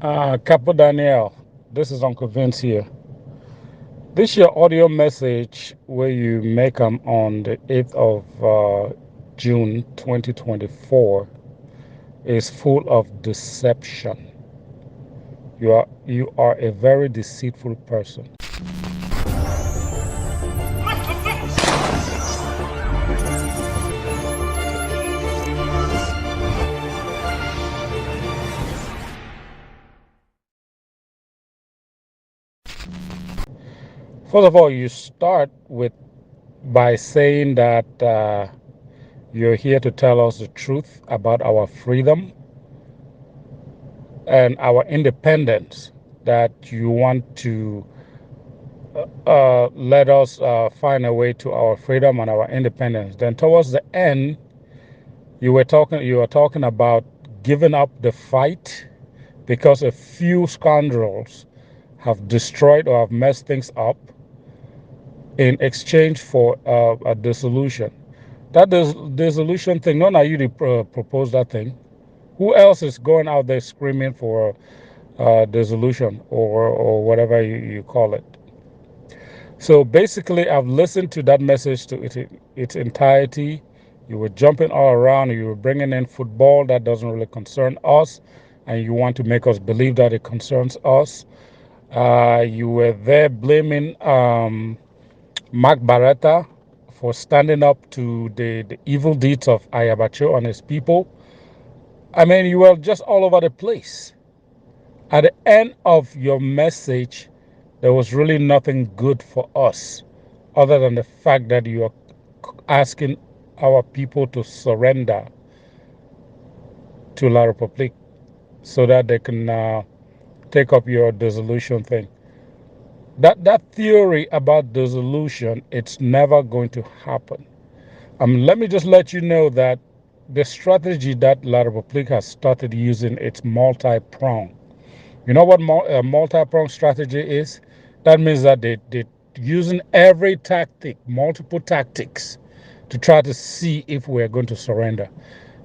Capo Daniel, this is Uncle Vince here. This your audio message where you make on the 8th of June 2024 is full of deception. You are a very deceitful person. First of all, you start with by saying that you're here to tell us the truth about our freedom and our independence, that you want to let us find a way to our freedom and our independence. Then towards the end, you were talking about giving up the fight because a few scoundrels have destroyed or have messed things up in exchange for a dissolution. That dissolution thing, not now you propose that thing. Who else is going out there screaming for dissolution or whatever you call it? So basically, I've listened to that message to its entirety. You were jumping all around. You were bringing in football that doesn't really concern us, and you want to make us believe that it concerns us. You were there blaming Mark Barretta for standing up to the evil deeds of Ayabacho and his people. I mean, you were just all over the place. At the end of your message, there was really nothing good for us other than the fact that you are asking our people to surrender to La Republique so that they can take up your dissolution thing. That theory about dissolution, it's never going to happen. Let me just let you know that the strategy that La Republique has started using, it's multi-pronged. You know what a multi-pronged strategy is? That means that they're using every tactic, multiple tactics, to try to see if we're going to surrender.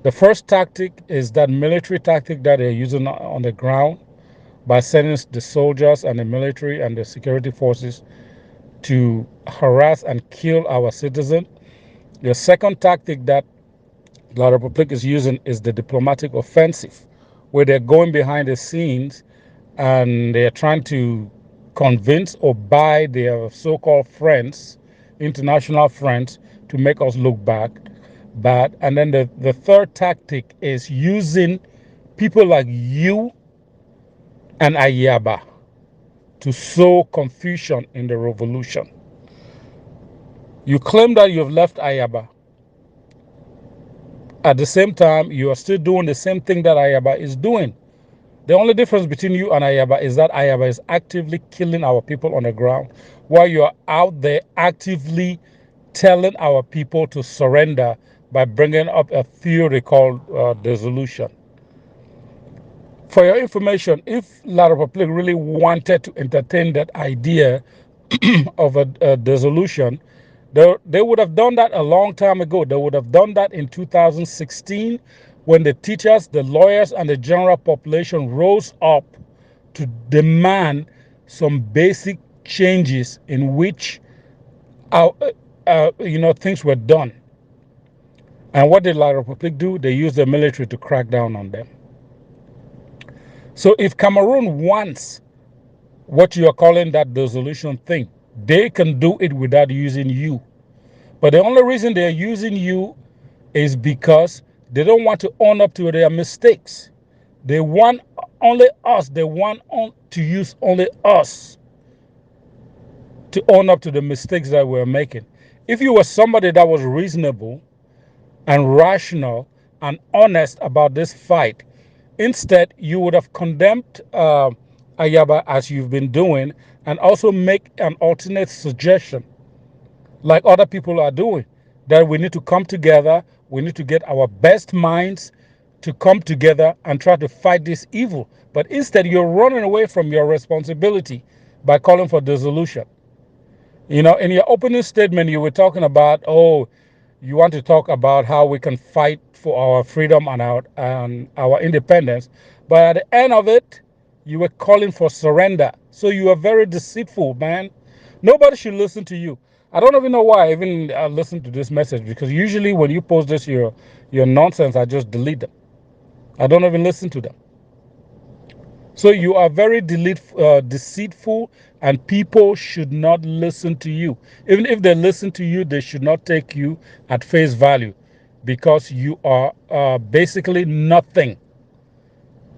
The first tactic is that military tactic that they're using on the ground by sending the soldiers and the military and the security forces to harass and kill our citizens. The second tactic that La Republic is using is the diplomatic offensive, where they're going behind the scenes and they're trying to convince or buy their so-called friends, international friends, to make us look bad. And then the third tactic is using people like you and Ayaba to sow confusion in the revolution. You claim that you've left Ayaba. At the same time, you are still doing the same thing that Ayaba is doing. The only difference between you and Ayaba is that Ayaba is actively killing our people on the ground, while you are out there actively telling our people to surrender by bringing up a theory called dissolution. For your information, if La Republique really wanted to entertain that idea of a dissolution, they would have done that a long time ago. They would have done that in 2016 when the teachers, the lawyers, and the general population rose up to demand some basic changes in which our, things were done. And what did La Republique do? They used the military to crack down on them. So if Cameroon wants what you are calling that dissolution thing, they can do it without using you. But the only reason they're using you is because they don't want to own up to their mistakes. They want only us. They want to use only us to own up to the mistakes that we're making. If you were somebody that was reasonable and rational and honest about this fight, instead you would have condemned Ayaba as you've been doing, and also make an alternate suggestion like other people are doing, that we need to come together, we need to get our best minds to come together and try to fight this evil. But instead, you're running away from your responsibility by calling for dissolution. You know, in your opening statement, you were talking about, oh, you want to talk about how we can fight for our freedom and our independence. But at the end of it, You were calling for surrender. So you are very deceitful, man. Nobody should listen to you. I don't even know why I even listen to this message, because usually when you post this your nonsense, I just delete them. I don't even listen to them. So you are very deceitful, and people should not listen to you. Even if they listen to you, they should not take you at face value, because you are basically nothing.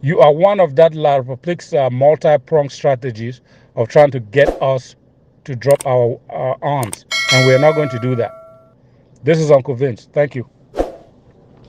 You are one of that La Republic's multi-pronged strategies of trying to get us to drop our arms, and we're not going to do that. This is Uncle Vince. Thank you.